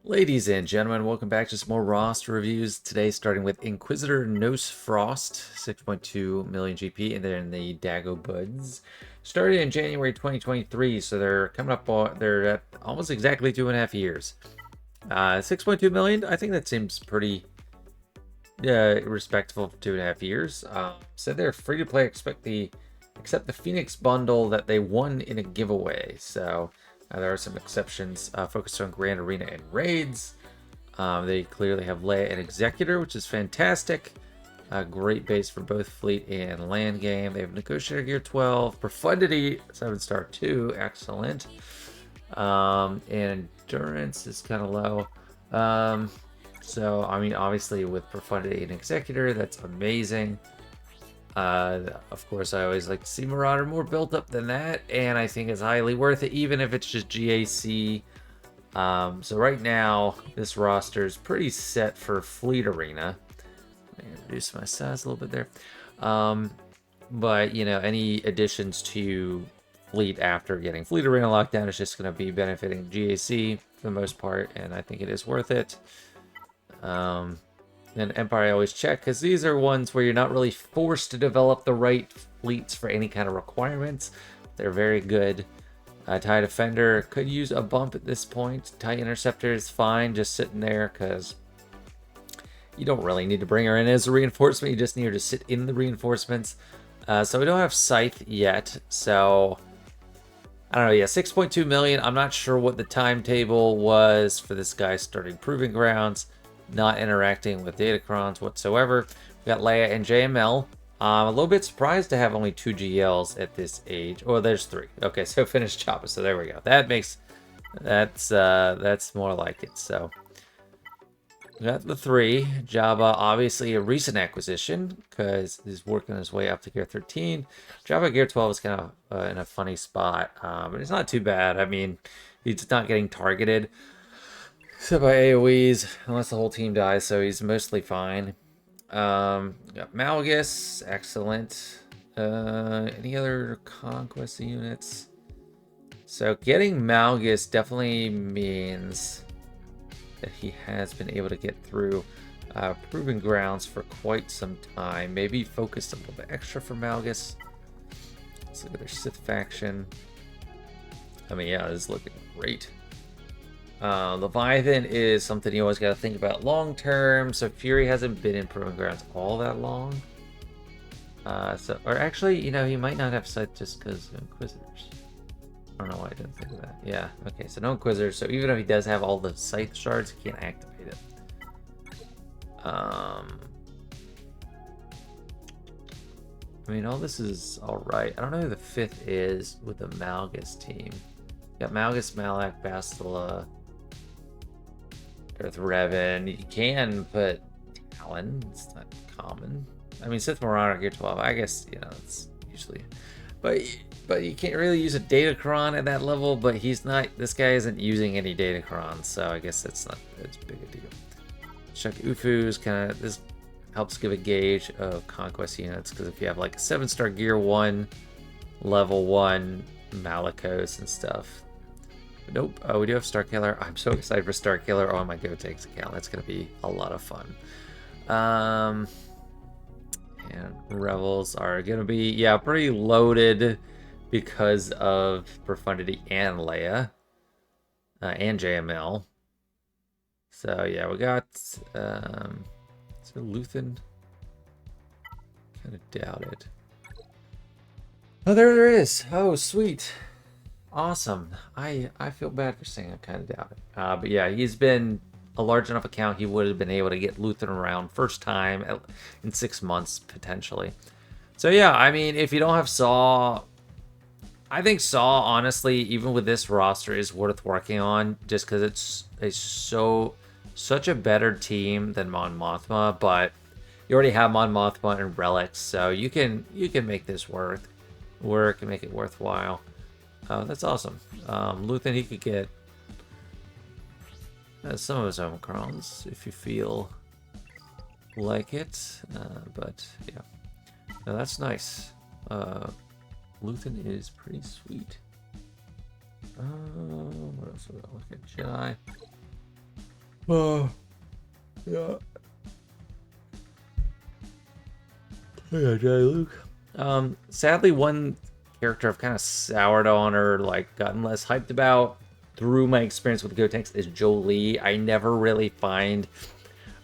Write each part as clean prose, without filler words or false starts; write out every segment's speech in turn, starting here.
Ladies and gentlemen, welcome back to some more roster reviews. Today, starting with InquisitorNosfrost, 6.2 million GP, and then the Dago Buds. Started in January 2023, so they're coming up, they're at almost exactly 2.5 years. 6.2 million, I think that seems pretty respectable for 2.5 years. So they're free to play, except the Phoenix bundle that they won in a giveaway. So there are some exceptions focused on Grand Arena and Raids. They clearly have Leia and Executor, which is fantastic. Great base for both Fleet and Land Game. They have Negotiator Gear 12, Profundity 7-star 2, excellent. And Endurance is kind of low. So, I mean, obviously with Profundity and Executor, that's amazing. Of course, I always like to see Marauder more built up than that, and I think it's highly worth it, even if it's just GAC. So right now, this roster is pretty set for Fleet Arena. Let me reduce my size a little bit there. But, you know, any additions to Fleet after getting Fleet Arena locked down is just going to be benefiting GAC for the most part, and I think it is worth it. And Empire I always check, because these are ones where you're not really forced to develop the right fleets for any kind of requirements. They're very good. TIE Defender could use a bump at this point. TIE Interceptor is fine, just sitting there, because you don't really need to bring her in as a reinforcement. You just need her to sit in the reinforcements. So we don't have Scythe yet, so I don't know. Yeah, 6.2 million. I'm not sure what the timetable was for this guy starting Proving Grounds. Not interacting with Datacrons whatsoever. We got Leia and JML. I'm a little bit surprised to have only 2 GLs at this age. Oh, there's 3. Okay, so finished Jabba. So there we go. That's more like it. So we got the 3. Jabba, obviously a recent acquisition because he's working his way up to Gear 13. Jabba Gear 12 is kind of in a funny spot, but it's not too bad. I mean, he's not getting targeted. Except by AoEs, unless the whole team dies, so he's mostly fine. Got Malgus, excellent. Any other conquest units? So getting Malgus definitely means that he has been able to get through Proving Grounds for quite some time. Maybe focused a little bit extra for Malgus. Let's look at their Sith faction. I mean, yeah, this is looking great. Leviathan is something you always got to think about long term. So Fury hasn't been in Proving Grounds all that long. Or actually, you know, he might not have Scythe just because Inquisitors. I don't know why I didn't think of that. Yeah, okay, so no Inquisitors. So even if he does have all the Scythe shards, he can't activate it. I mean, all this is alright. I don't know who the 5th is with the Malgus team. Got Malgus, Malak, Bastila, Darth Revan. You can put Talon. It's not common. I mean, Sith Marauder Gear 12. I guess, you know, it's usually... But you can't really use a Datacron at that level, but he's not... This guy isn't using any Datacrons, so I guess that's not as big a deal. Chuck Ufu's kind of... This helps give a gauge of conquest units, because if you have like a 7-star Gear 1, level 1 Malicos and stuff... Nope. Oh, we do have Starkiller. I'm so excited for Starkiller on my GoTakes account. That's going to be a lot of fun. And Rebels are going to be, yeah, pretty loaded because of Profundity and Leia. And JML. So, yeah, we got... is there Luthen? Kind of doubt it. Oh, there is. Oh, sweet. Awesome. I feel bad for saying I kind of doubt it. But yeah, he's been a large enough account he would have been able to get Luthen around first time in 6 months, potentially. So yeah, I mean, if you don't have Saw, I think Saw, honestly, even with this roster, is worth working on just because it's such a better team than Mon Mothma, but you already have Mon Mothma and Relics, so you can make this work and make it worthwhile. That's awesome. Luthen, he could get some of his Omicrons if you feel like it. But yeah, no, that's nice. Luthen is pretty sweet. What else we got? Look at Jedi. Oh, yeah. Yeah, Jay Luke. Sadly, one character I've kind of soured on or like gotten less hyped about through my experience with Gotenks is Jolie. I never really find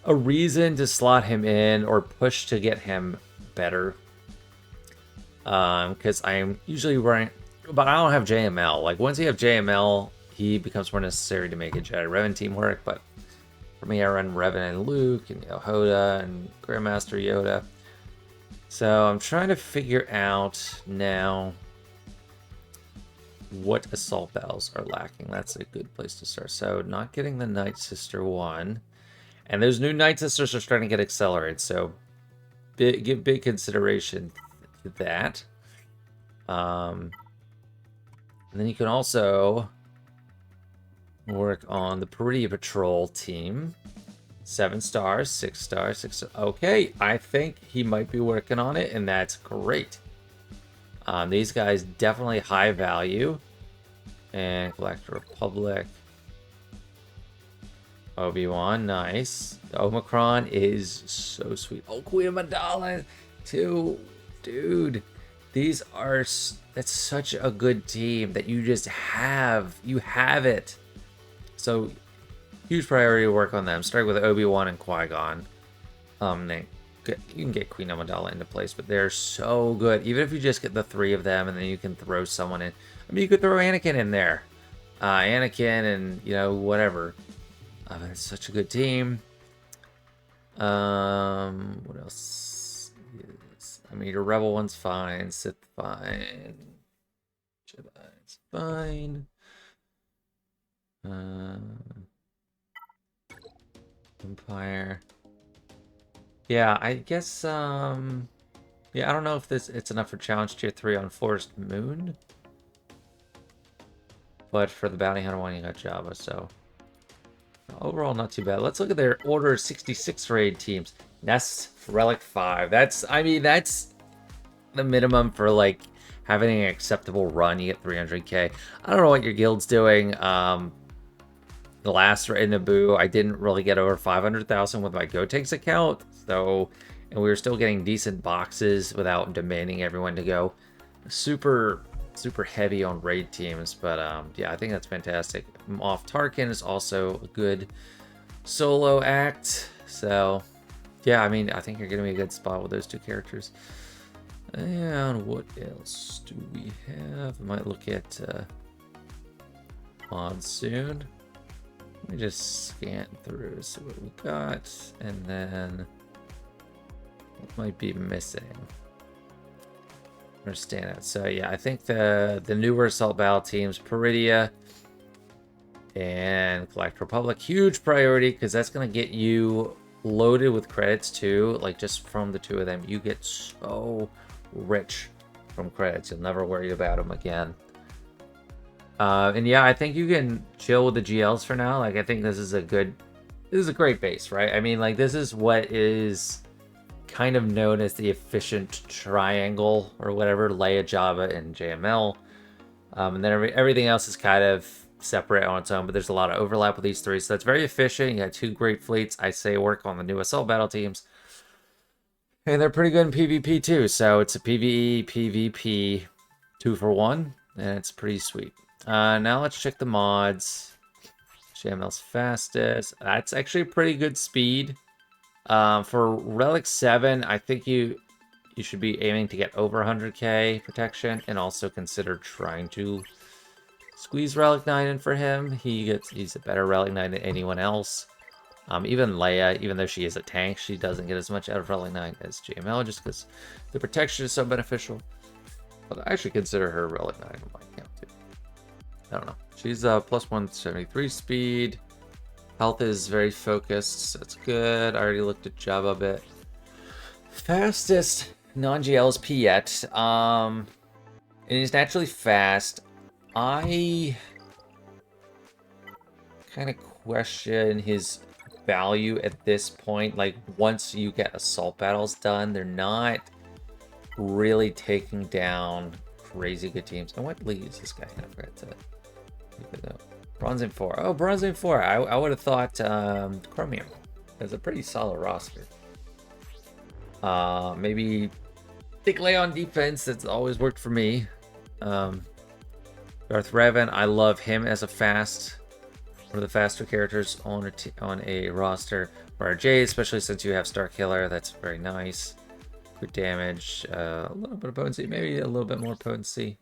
a reason to slot him in or push to get him better. Because I'm usually running, but I don't have JML. Like once you have JML, he becomes more necessary to make a Jedi Revan team work. But for me, I run Revan and Luke and Hoda and Grandmaster Yoda. So I'm trying to figure out now what assault battles are lacking. That's a good place to start. So not getting the Night Sister one. And those new Night Sisters are starting to get accelerated. So give big consideration to that. And then you can also work on the Peridia Patrol team. 7 stars, 6 stars, 6 stars. Okay, I think he might be working on it, and that's great. These guys definitely high value. And Galactic Republic. Obi-Wan, nice. The Omicron is so sweet. Oh, Queen Amidala, too. Dude, these are... That's such a good team that you just have. You have it. So... Huge priority to work on them. Start with Obi-Wan and Qui-Gon. You can get Queen Amidala into place, but they're so good. Even if you just get the 3 of them, and then you can throw someone in. I mean, you could throw Anakin in there. Anakin and, you know, whatever. It's such a good team. What else? I mean, your Rebel one's fine. Sith fine. Jedi's fine. Empire. Yeah, I guess, yeah, I don't know if it's enough for challenge tier 3 on Forest Moon. But for the Bounty Hunter one, you got Jabba, so... Overall, not too bad. Let's look at their Order 66 raid teams. Nest Relic 5. I mean, that's the minimum for, like, having an acceptable run. You get 300k. I don't know what your guild's doing. The last raid in Naboo, I didn't really get over 500,000 with my Gotenks account. So, and we were still getting decent boxes without demanding everyone to go super heavy on raid teams. But yeah, I think that's fantastic. Moff Tarkin is also a good solo act. So yeah, I mean, I think you're gonna be a good spot with those 2 characters. And what else do we have? I might look at Monsoon. Let me just scan through, see what we got, and then what might be missing. Understand it. So yeah, I think the newer assault battle teams, Peridia and Galactic Republic, huge priority because that's gonna get you loaded with credits too. Like just from the 2 of them, you get so rich from credits. You'll never worry about them again. And yeah, I think you can chill with the GLs for now. Like I think this is a great base, right? I mean, like this is what is kind of known as the efficient triangle or whatever, Leia, Jabba, and JML. And then everything else is kind of separate on its own, but there's a lot of overlap with these 3, so that's very efficient. You got 2 great fleets. I say work on the new assault battle teams, and they're pretty good in PvP too. So it's a PvE, PvP 2 for 1, and it's pretty sweet. Now let's check the mods. JML's fastest. That's actually pretty good speed. For Relic 7, I think you should be aiming to get over 100k protection, and also consider trying to squeeze Relic 9 in for him. He's a better Relic 9 than anyone else. Even Leia, even though she is a tank, she doesn't get as much out of Relic 9 as JML, just because the protection is so beneficial. But I actually consider her Relic 9 in my account too. I don't know. She's plus 173 speed. Health is very focused, so it's good. I already looked at Jabba a bit. Fastest non-GL is Piet. And he's naturally fast. I kind of question his value at this point. Like, once you get assault battles done, they're not really taking down crazy good teams. And what league is this guy? I forgot to look it up. Bronze 4. Oh, Bronze 4. I would have thought Chromium. That's a pretty solid roster. Maybe Thick Lay on defense. That's always worked for me. Darth Revan. I love him as a fast. One of the faster characters on a roster. RJ, especially since you have Star Killer. That's very nice. Good damage. A little bit of potency. Maybe a little bit more potency.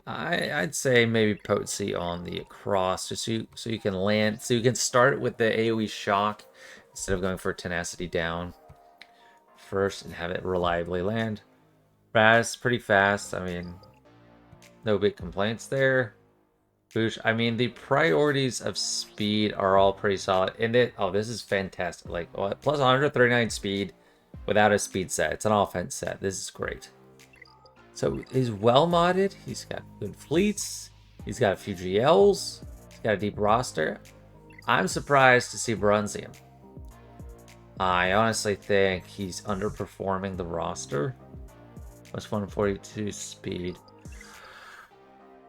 I'd say maybe potency on the cross, just so you can land, so you can start with the AoE shock instead of going for tenacity down first and have it reliably land. Fast, pretty fast. I mean, no big complaints there. Boosh. I mean, the priorities of speed are all pretty solid. And this is fantastic. Like, plus 139 speed without a speed set. It's an offense set. This is great. So he's well modded. He's got good fleets. He's got a few GLs. He's got a deep roster. I'm surprised to see Bronzium. I honestly think he's underperforming the roster. Plus 142 speed.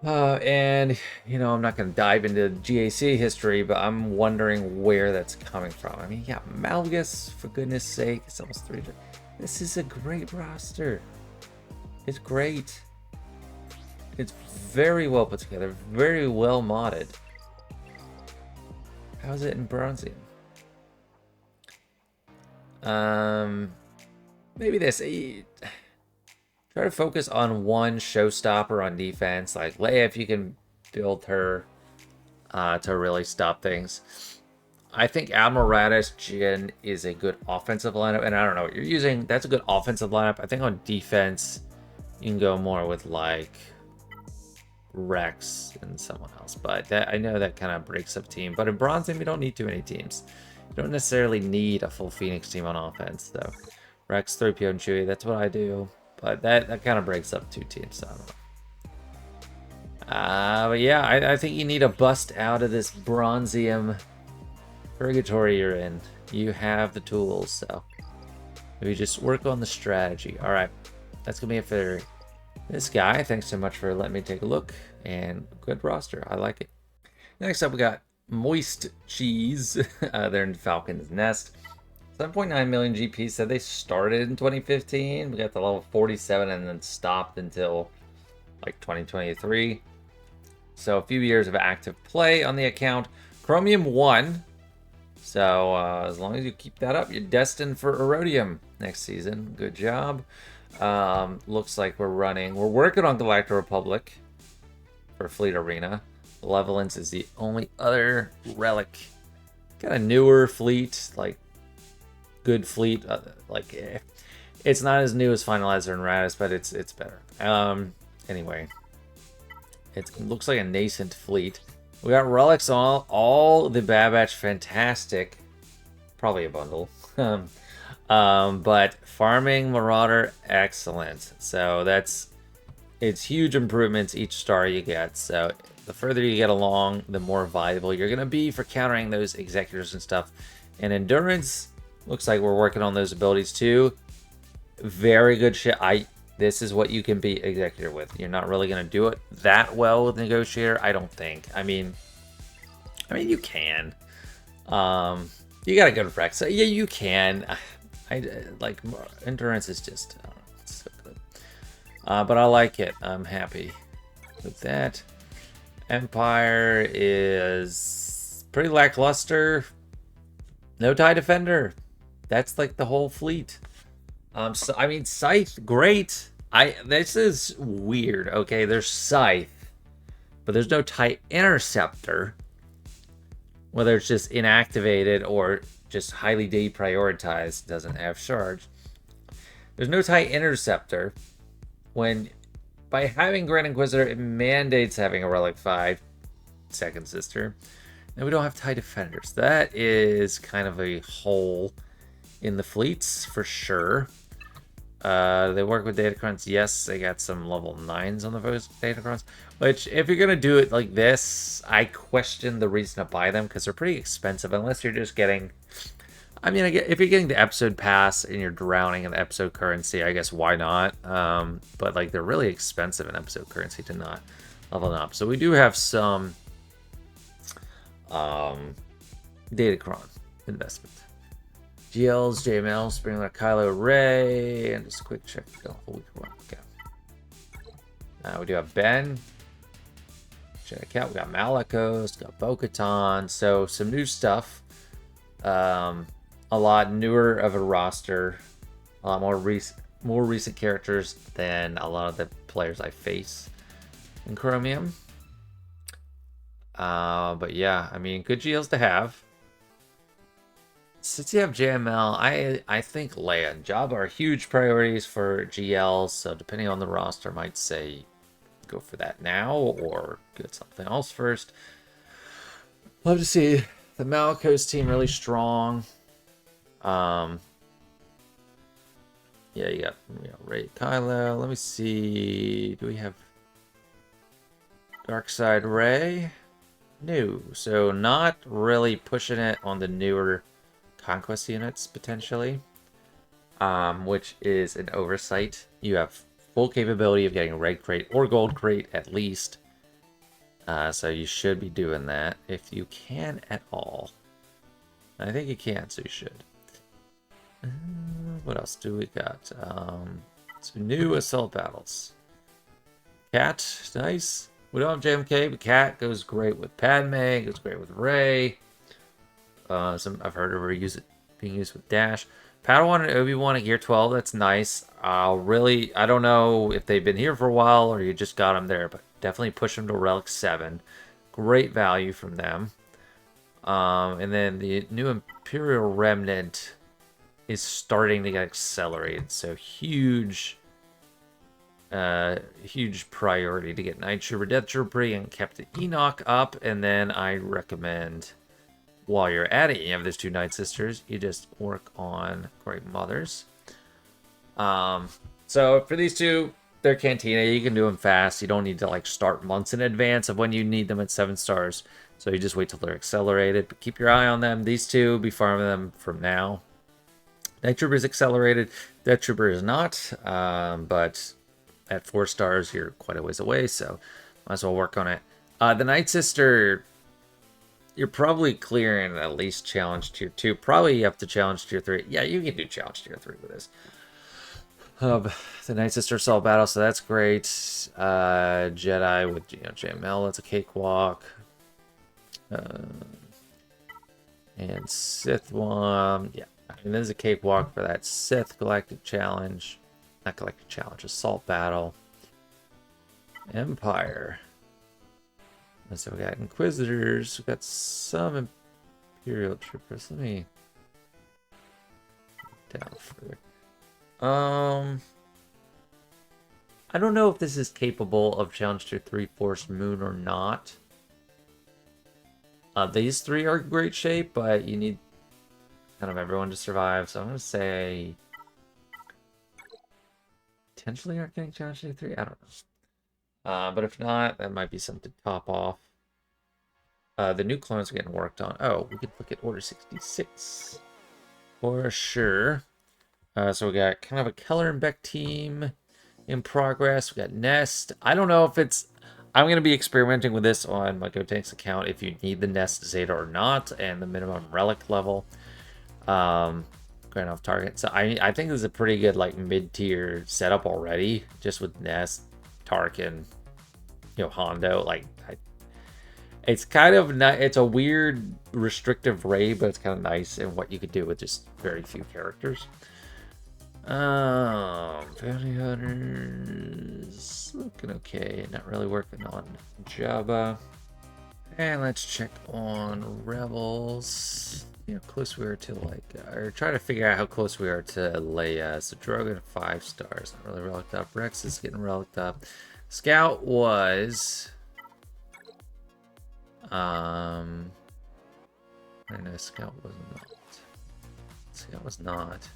And, you know, I'm not going to dive into GAC history, but I'm wondering where that's coming from. I mean, yeah, Malgus, for goodness sake, it's almost 300. This is a great roster. It's great. It's very well put together, very well modded. How's it in Bronzium? Maybe this. Try to focus on one showstopper on defense, like Leia, if you can build her to really stop things. I think Admiral Radish Jin is a good offensive lineup, and I don't know what you're using. That's a good offensive lineup. I think on defense, you can go more with like Rex and someone else, but I know that kind of breaks up team. But in Bronze team, you don't need too many teams. You don't necessarily need a full Phoenix team on offense, though. Rex, 3PO, and Chewie, that's what I do. But that kind of breaks up two teams, so I don't know. But yeah, I think you need a bust out of this Bronzium purgatory you're in. You have the tools, so maybe just work on the strategy. All right, that's going to be it for this guy. Thanks so much for letting me take a look, and good roster. I like it. Next up, we got MoistCheez. They're in Falcon's Nest. 7.9 million GP. Said they started in 2015. We got to level 47 and then stopped until like 2023. So a few years of active play on the account. Chromium 1. So as long as you keep that up, you're destined for Erodium next season. Good job. Looks like we're working on Galactic Republic for Fleet Arena. Malevolence is the only other relic. Got a newer fleet, like good fleet, it's not as new as Finalizer and Radis, but it's better. Anyway, it looks like a nascent fleet. We got relics on all the Bad Batch, fantastic, probably a bundle. But farming Marauder, excellent. So it's huge improvements each star you get. So the further you get along, the more valuable you're gonna be for countering those executors and stuff. And endurance. Looks like we're working on those abilities too. Very good shit. This is what you can be Executor with. You're not really going to do it that well with Negotiator, I don't think. I mean, you can. You got a good Rex. So yeah, you can. Like endurance is just, I don't know, it's so good. But I like it. I'm happy with that. Empire is pretty lackluster. No TIE Defender. That's like the whole fleet. So I mean, Scythe, great. This is weird. Okay, there's Scythe, but there's no TIE Interceptor. Whether it's just inactivated or just highly deprioritized, doesn't have charge. There's no TIE Interceptor. When by having Grand Inquisitor, it mandates having a Relic 5 second sister. And we don't have TIE Defenders. That is kind of a hole in the fleets for sure. They work with Datacrons. Yes, they got some level 9s on the Datacrons. Which, if you're going to do it like this, I question the reason to buy them because they're pretty expensive unless you're just getting... I mean, if you're getting the episode pass and you're drowning in the episode currency, I guess why not? But like they're really expensive in episode currency to not level them up. So we do have some Datacron investment. GLs, JMLs, Springler, Kylo Ray, and just a quick check. Okay. We do have Ben. Check out. We got Malicos, got Bo-Katan. So some new stuff. A lot newer of a roster. A lot more recent characters than a lot of the players I face in Chromium. But yeah, I mean, good GLs to have. Since you have JML, I think Leia and Jabba are huge priorities for GLs. So depending on the roster, I might say go for that now or get something else first. Love to see the Malicos team really strong. Yeah, you got Ray, Kylo. Let me see. Do we have Darkside Ray? No. So not really pushing it on the newer Conquest units potentially, which is an oversight. You have full capability of getting red crate or gold crate at least. So you should be doing that if you can at all. I think you can, so you should. What else do we got? Some new assault battles. Cat, nice. We don't have JMK, but Cat goes great with Padme, goes great with Rey. I've heard of her being used with Dash. Padawan and Obi-Wan at Gear 12, that's nice. I don't know if they've been here for a while or you just got them there, but definitely push them to Relic 7. Great value from them. And then the new Imperial Remnant is starting to get accelerated, so huge priority to get Night Trooper, Death Trooper, and Captain Enoch up, and then I recommend while you're at it, you have those two Night Sisters, you just work on Great Mothers. So for these two, they're Cantina. You can do them fast. You don't need to like start months in advance of when you need them at 7 stars. So you just wait till they're accelerated. But keep your eye on them. These two, be farming them from now. Night Trooper is accelerated. Death Trooper is not. But at 4 stars, you're quite a ways away. So might as well work on it. The Night Sister, you're probably clearing at least challenge tier 2. Probably up to challenge tier 3. Yeah, you can do challenge tier 3 with this. The Night Sister Assault Battle, so that's great. Jedi with JML, that's a cakewalk. And Sith one, yeah. I mean, there's a cakewalk for that Sith Galactic Challenge. Not Galactic Challenge, Assault Battle. Empire. And so we got Inquisitors, we got some Imperial Troopers. Let me down further. I don't know if this is capable of Challenge Tier 3 Force Moon or not. These three are in great shape, but you need kind of everyone to survive. So I'm going to say potentially aren't getting Challenge Tier 3. I don't know. But if not, that might be something to top off. The new clones are getting worked on. Oh, we could look at Order 66 for sure. So we got kind of a Keller and Beck team in progress. We got Nest. I don't know if it's... I'm going to be experimenting with this on my GoTanks account if you need the Nest Zeta or not, and the minimum relic level. Going off target. So I think this is a pretty good like mid-tier setup already, just with Nest, Tarkin, Hondo. Like, it's kind of not... It's a weird restrictive raid, but it's kind of nice in what you could do with just very few characters. Bounty Hunters looking okay. Not really working on Jabba. And let's check on Rebels. How close we are to or try to figure out how close we are to Leia. So Drogon 5 stars, not really relicked up. Rex is getting relicked up. Scout was I know Scout was not. Scout was not.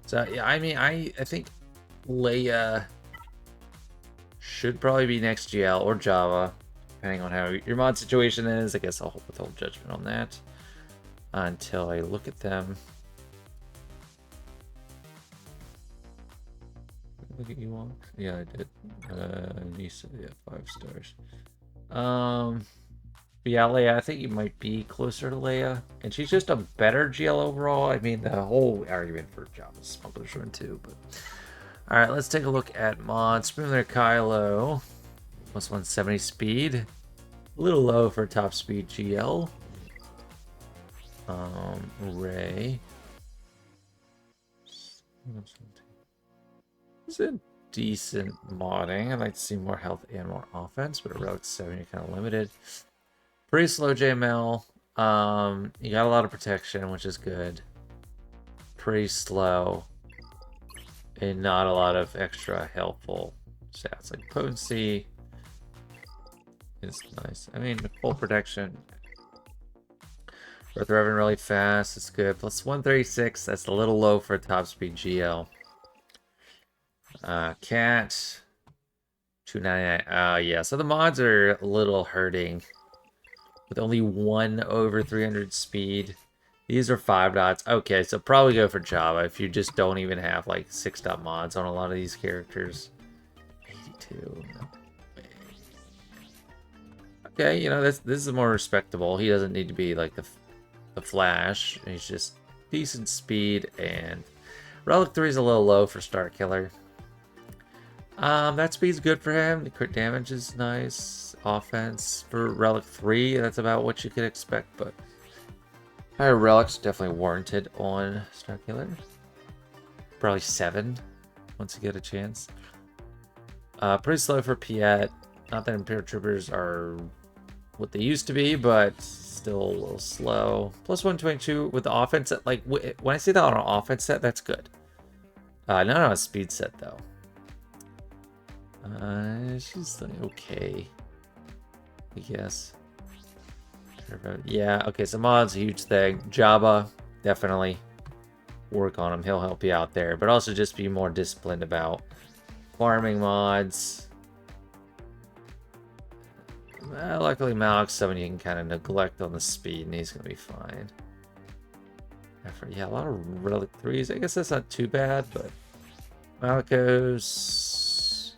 So, yeah, I mean, I think Leia should probably be next GL or Java, depending on how your mod situation is. I guess I'll withhold judgment on that until I look at them. Look at you all. Yeah, I did. Nisa, yeah, 5 stars. But yeah, Leia, I think you might be closer to Leia. And she's just a better GL overall. I mean, the whole argument for Jabba's Smuggler's Run too. But alright, let's take a look at mods. Spoonler Kylo. Plus 170 speed. A little low for top speed GL. Ray. It's a decent modding. I'd like to see more health and more offense, but a Relic 7, you're kind of limited. Pretty slow JML. You got a lot of protection, which is good. Pretty slow. And not a lot of extra helpful stats. Like potency is nice. I mean, full protection. Breath revving really fast. It's good. Plus 136. That's a little low for top speed GL. Cat. 299. Yeah, so the mods are a little hurting. With only 1 over 300 speed. These are 5 dots. Okay, so probably go for Java if you just don't even have like 6 dot mods on a lot of these characters. 82. Okay, you know, this is more respectable. He doesn't need to be like the Flash. He's just decent speed, and Relic 3 is a little low for Star Killer. That speed's good for him. The crit damage is nice. Offense for Relic 3, that's about what you could expect, but higher Relics definitely warranted on Star Killer. Probably 7 once you get a chance. Pretty slow for Piet. Not that Imperial Troopers are what they used to be, but still a little slow. Plus 122 with the offense set. Like, when I say that on an offense set, that's good. Not on a speed set, though. She's like, okay, I guess. Yeah, okay, so mods, a huge thing. Jabba, definitely work on him. He'll help you out there. But also just be more disciplined about farming mods. Luckily, Malik's someone you can kind of neglect on the speed, and he's going to be fine. Yeah, a lot of Relic 3s. I guess that's not too bad, but Malikos,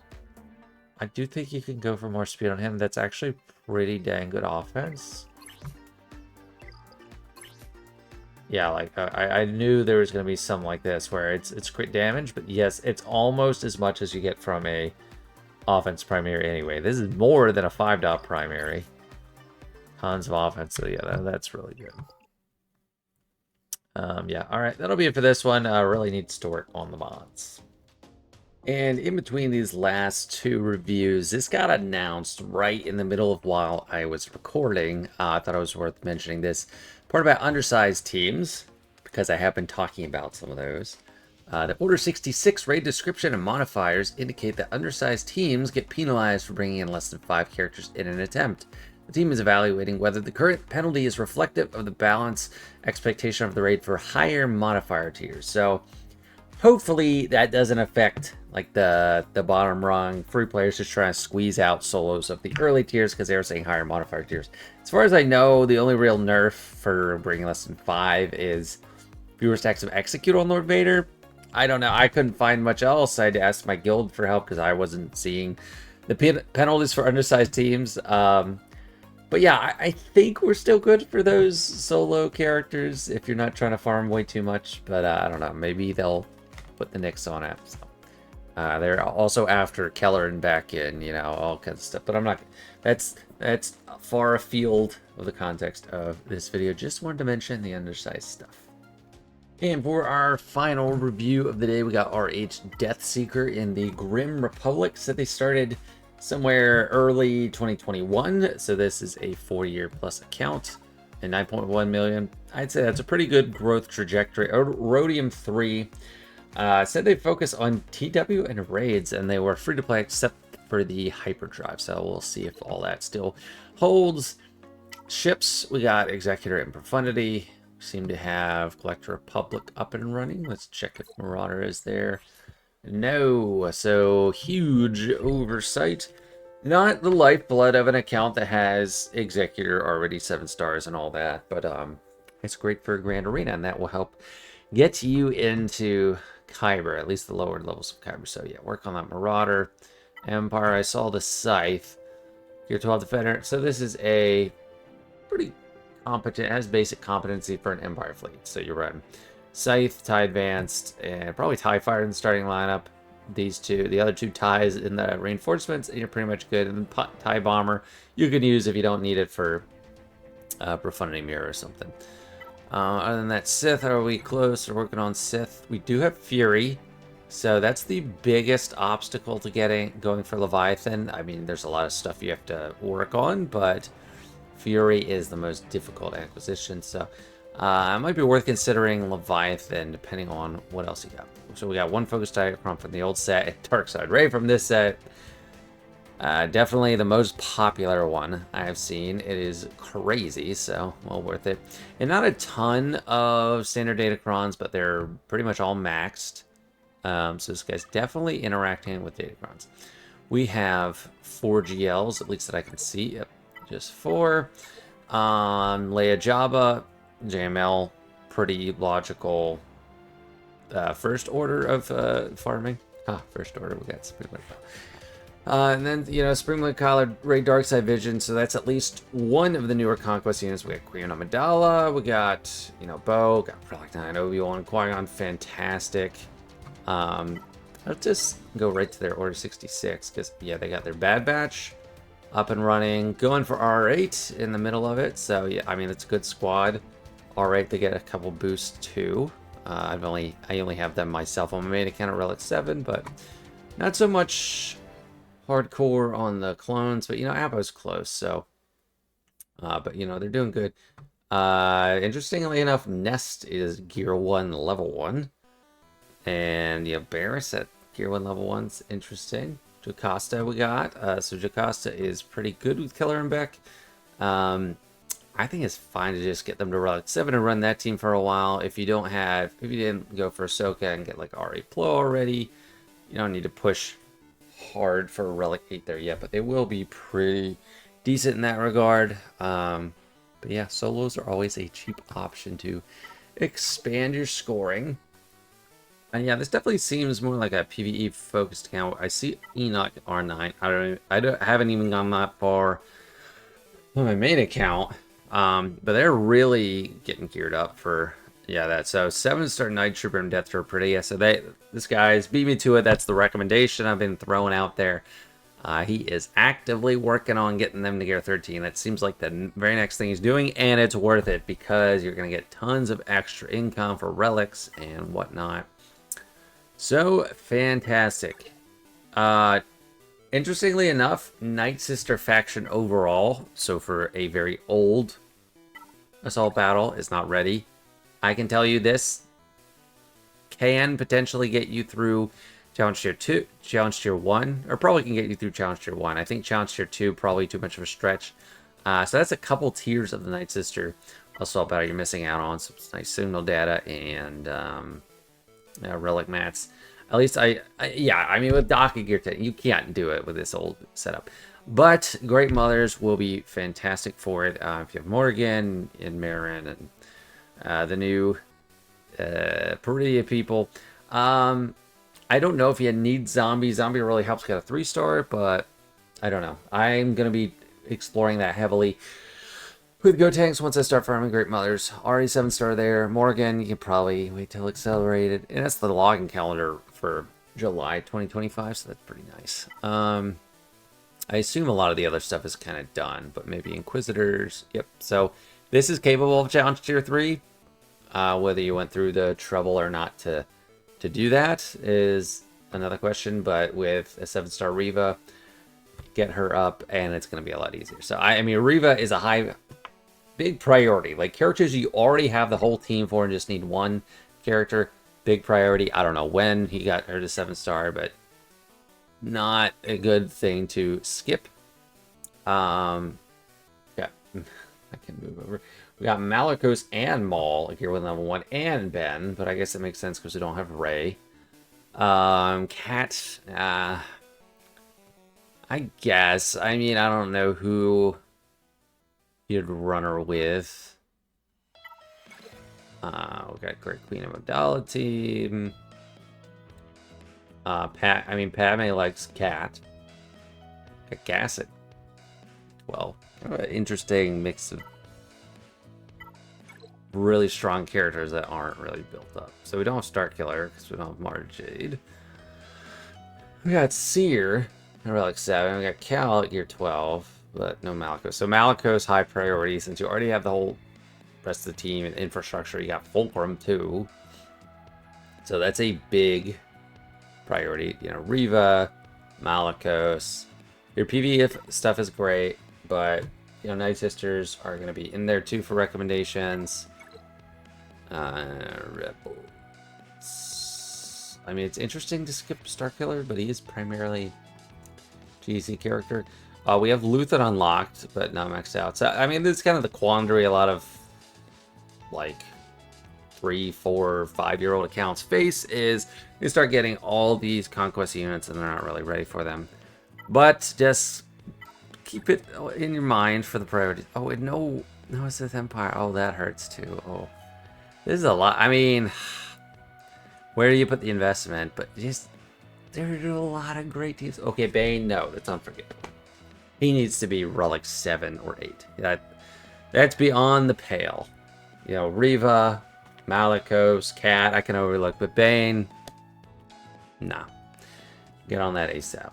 I do think you can go for more speed on him. That's actually pretty dang good offense. Yeah, like I knew there was going to be something like this where it's crit damage, but yes, it's almost as much as you get from a offense primary anyway. This is more than a 5 dot primary. Tons of offense, so yeah, that's really good. Yeah, all right, that'll be it for this one. Really needs to work on the mods. And in between these last 2 reviews, this got announced right in the middle of while I was recording. I thought it was worth mentioning this part about undersized teams, because I have been talking about some of those. The Order 66 raid description and modifiers indicate that undersized teams get penalized for bringing in less than 5 characters in an attempt. The team is evaluating whether the current penalty is reflective of the balance expectation of the raid for higher modifier tiers. So hopefully that doesn't affect like the bottom rung. Free players just trying to squeeze out solos of the early tiers because they were saying higher modifier tiers. As far as I know, the only real nerf for bringing less than 5 is fewer stacks of Execute on Lord Vader. I don't know. I couldn't find much else. I had to ask my guild for help because I wasn't seeing the penalties for undersized teams. But yeah, I think we're still good for those solo characters if you're not trying to farm way too much. But I don't know. Maybe they'll put the Nyx on it. So. They're also after Keller and back in, you know, all kinds of stuff. But I'm not. That's far afield of the context of this video. Just wanted to mention the undersized stuff. And for our final review of the day, we got RH DeathSeeker in the Grim Republic. So they started somewhere early 2021. So this is a 4-year plus account and 9.1 million. I'd say that's a pretty good growth trajectory. Rhodium 3 said they focus on TW and raids, and they were free to play except for the hyperdrive. So we'll see if all that still holds. Ships, we got Executor and Profundity. Seem to have Collector Republic up and running. Let's check if Marauder is there. No, so huge oversight. Not the lifeblood of an account that has Executor already 7 stars and all that, but it's great for a Grand Arena, and that will help get you into Kyber, at least the lower levels of Kyber. So yeah, work on that Marauder. Empire, I saw the Scythe. Gear 12 Defender. So this is a competent, has basic competency for an Empire fleet. So you run Scythe, TIE Advanced, and probably TIE Fighter in the starting lineup. These two, the other two TIEs in the reinforcements, and you're pretty much good. And then TIE Bomber you can use if you don't need it for Profundity Mirror or something. Other than that, Sith, are we close? We're working on Sith. We do have Fury. So that's the biggest obstacle to going for Leviathan. I mean, there's a lot of stuff you have to work on, but Fury is the most difficult acquisition. So it might be worth considering Leviathan, depending on what else you got. So we got one Focus Diachrome from the old set, and Darkside Ray from this set. Definitely the most popular one I've seen. It is crazy, so well worth it. And not a ton of standard Datacrons, but they're pretty much all maxed. So this guy's definitely interacting with Datacrons. We have 4 GLs, at least that I can see. Yep, just 4. Leia Jabba, JML, pretty logical first order of farming. First order, we got Springblade. And then, you know, Springblade Collard, Ray Darkside Vision, so that's at least one of the newer Conquest units. We got Queen Amidala, we got, you know, Bo, got Relic 9, Obi-Wan, Qui-Gon, fantastic. I'll just go right to their Order 66, because, yeah, they got their Bad Batch up and running, going for R8 in the middle of it, so, yeah, I mean, it's a good squad. R8, they get a couple boosts, too. I only have them myself on my main account at Relic 7, but not so much hardcore on the clones, but, you know, Appo's close, so, but, you know, they're doing good. Interestingly enough, Nest is Gear 1, Level 1. And you have Barris at Gear 1 Level 1's interesting. Jocasta we got. So Jocasta is pretty good with Killer and Beck. I think it's fine to just get them to Relic 7 and run that team for a while. If you didn't go for Ahsoka and get like R8 Plo already, you don't need to push hard for Relic 8 there yet, but they will be pretty decent in that regard. But yeah, solos are always a cheap option to expand your scoring. And yeah, this definitely seems more like a PvE focused account. I see Enoch R9. I haven't even gone that far on my main account. But they're really getting geared up for, yeah, that. So 7-star Night Trooper and Death Trooper, pretty. Yeah, so this guy's beat me to it. That's the recommendation I've been throwing out there. He is actively working on getting them to Gear 13. That seems like the very next thing he's doing, and it's worth it because you're going to get tons of extra income for relics and whatnot. So fantastic. Interestingly enough, Night Sister faction overall, so for a very old assault battle, is not ready. I can tell you this can potentially get you through Challenge Tier 2, Challenge Tier 1, or probably can get you through Challenge Tier 1. I think Challenge Tier 2 probably too much of a stretch. So that's a couple tiers of the Night Sister assault battle you're missing out on. Some nice signal data and relic mats. At least yeah, I mean, with Daka Gear 10, you can't do it with this old setup. But Great Mothers will be fantastic for it. If you have Morgan and Marin and the new Peridea people. I don't know if you need Zombie. Zombie really helps get a 3-star, but I don't know. I'm going to be exploring that heavily with Gotenks once I start farming Great Mothers. Already 7-star there. Morgan, you can probably wait till Accelerated. And that's the login calendar for July 2025, so that's pretty nice. I assume a lot of the other stuff is kind of done, but maybe Inquisitors. Yep, so this is capable of Challenge Tier 3. Whether you went through the trouble or not to do that is another question, but with a 7-star Reva, get her up, and it's going to be a lot easier. So, I mean, Reva is a big priority. Like, characters you already have the whole team for and just need one character, big priority. I don't know when he got her to 7-star, but not a good thing to skip. Yeah, I can move over. We got Malicos and Maul here with level 1 and Ben, but I guess it makes sense because we don't have Rey. Cat, I guess. I mean, I don't know who you'd run her with. We got Great Queen of Modality. Padme likes Cat. Got Gasset. Well, kind of an interesting mix of really strong characters that aren't really built up. So we don't have Star Killer because we don't have Mara Jade. We got Seer at Relic 7. We got Cal at Gear 12, but no Malicos. So Malicos high priority since you already have the whole rest of the team and infrastructure. You got Fulcrum too. So that's a big priority. You know, Riva, Malicos. Your PvE stuff is great, but you know, Night Sisters are going to be in there too for recommendations. Rebels. I mean, it's interesting to skip Starkiller, but he is primarily GC character. We have Luthen unlocked, but not maxed out. So, I mean, this is kind of the quandary a lot of, like, 3, 4, 5-year-old accounts face is you start getting all these conquest units and they're not really ready for them. But just keep it in your mind for the priorities. Oh, and no Sith Empire. Oh, that hurts too. Oh, this is a lot. I mean, where do you put the investment? But just, there are a lot of great teams. Okay, Bane, no, that's unforgivable. He needs to be Relic 7 or 8. That's beyond the pale. You know, Riva, Malicos, Cat, I can overlook, but Bane, nah. Get on that ASAP.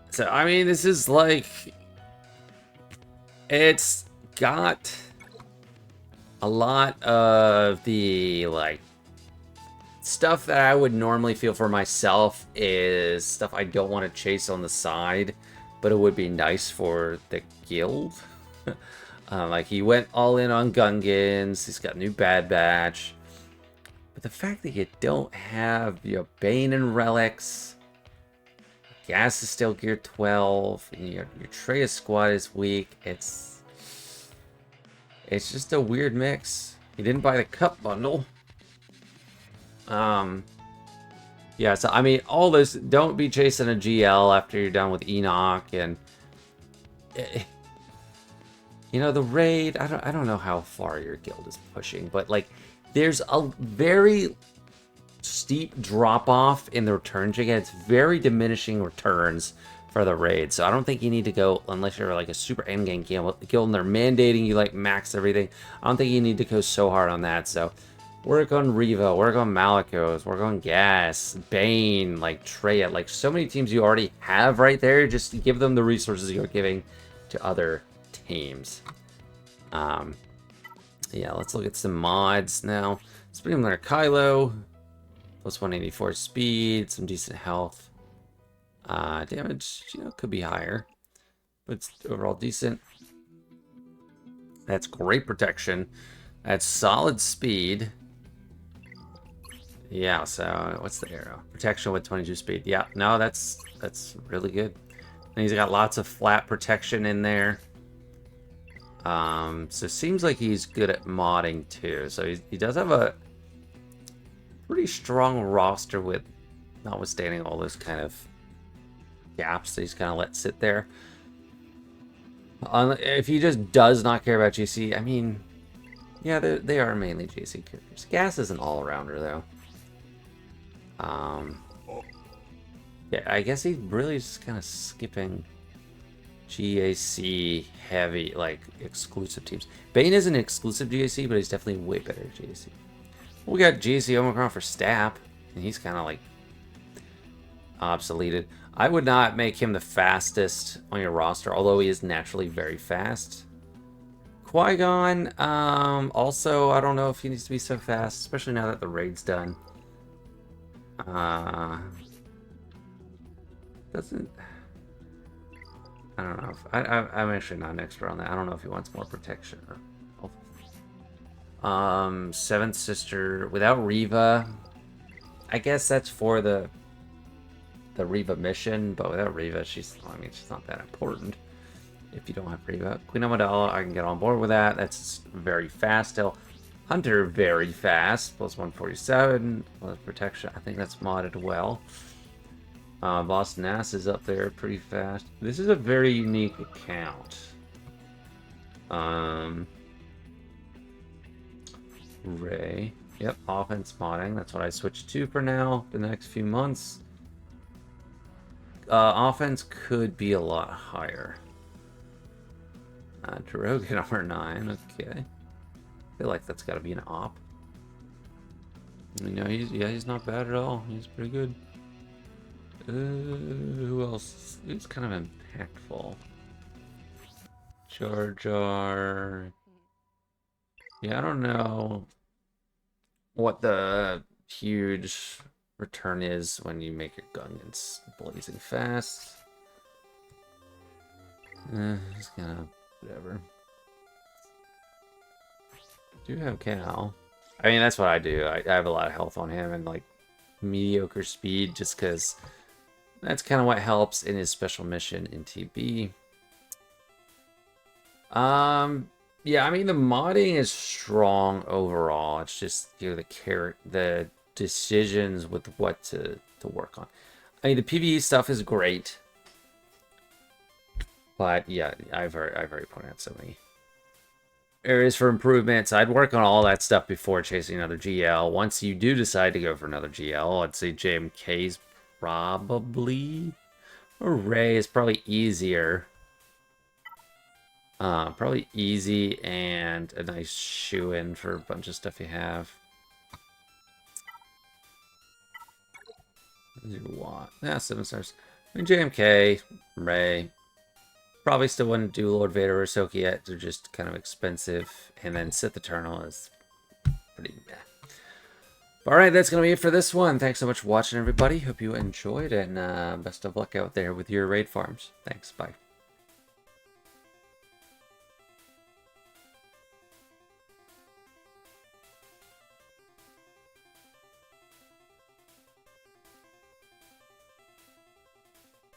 So, I mean, this is like, it's got a lot of the, like, stuff that I would normally feel for myself is stuff I don't want to chase on the side, but it would be nice for the guild. Like, he went all in on Gungans, he's got new Bad Batch. But the fact that you don't have your Bane and Relics, Gas is still Gear 12, and your Traya squad is weak, it's just a weird mix. He didn't buy the Cup bundle. Yeah, so I mean, all this, don't be chasing a GL after you're done with Enoch, and you know, the raid, I don't know how far your guild is pushing, but like, there's a very steep drop off in the returns you get. It's very diminishing returns for the raid, so I don't think you need to go, unless you're like a super endgame guild and they're mandating you like max everything. I don't think you need to go so hard on that. So work on Riva, work on Malicos, work on Gas, Bane, like Traya, like so many teams you already have right there. Just give them the resources you're giving to other teams. Yeah, let's look at some mods now. Spring Learner Kylo, plus 184 speed, some decent health. Damage, you know, could be higher, but it's overall decent. That's great protection. That's solid speed. Yeah, so what's the arrow? Protection with 22 speed. Yeah, no, that's really good. And he's got lots of flat protection in there. So it seems like he's good at modding too. So he does have a pretty strong roster with, notwithstanding all those kind of gaps that he's kind of let sit there. If he just does not care about GC, I mean, yeah, they are mainly GC characters. Gas is an all-rounder though. Yeah, I guess he really is just kind of skipping GAC heavy, like, exclusive teams. Bane isn't exclusive GAC, but he's definitely way better at GAC. We got GAC Omicron for Stap, and he's kind of, like, obsoleted. I would not make him the fastest on your roster, although he is naturally very fast. Qui-Gon, also, I don't know if he needs to be so fast, especially now that the raid's done. Doesn't... I don't know. I'm actually not an expert on that. I don't know if he wants more protection. Seventh Sister without Riva. I guess that's for the Riva mission, but without Riva, she's not that important. If you don't have Riva, Queen Amidala, I can get on board with that. That's very fast still. Hunter, very fast, plus 147, plus protection. I think that's modded well. Boss Nass is up there pretty fast. This is a very unique account. Ray. Yep, offense modding. That's what I switched to for now, the next few months. Offense could be a lot higher. Drogon R9, okay. feel like that's got to be an op. No, he's not bad at all. He's pretty good. Who else? Who's kind of impactful? Jar Jar. Yeah, I don't know what the huge return is when you make your Gungans blazing fast. Just gonna whatever. Do have Cal. I mean, that's what I do. I have a lot of health on him and like mediocre speed just because that's kind of what helps in his special mission in TB. Yeah, I mean the modding is strong overall. It's just, you know, the decisions with what to work on. I mean the PvE stuff is great. But yeah, I've already pointed out so many areas for improvements. I'd work on all that stuff before chasing another GL. Once you do decide to go for another GL, I'd say JMK's probably, or Ray is probably easier. Probably easy and a nice shoe-in for a bunch of stuff you have. What? Yeah, 7 stars. I mean, JMK, Ray. Probably still wouldn't do Lord Vader or Ahsoka yet. They're just kind of expensive. And then Sith Eternal is pretty meh. Alright, that's going to be it for this one. Thanks so much for watching, everybody. Hope you enjoyed, and best of luck out there with your raid farms. Thanks, bye.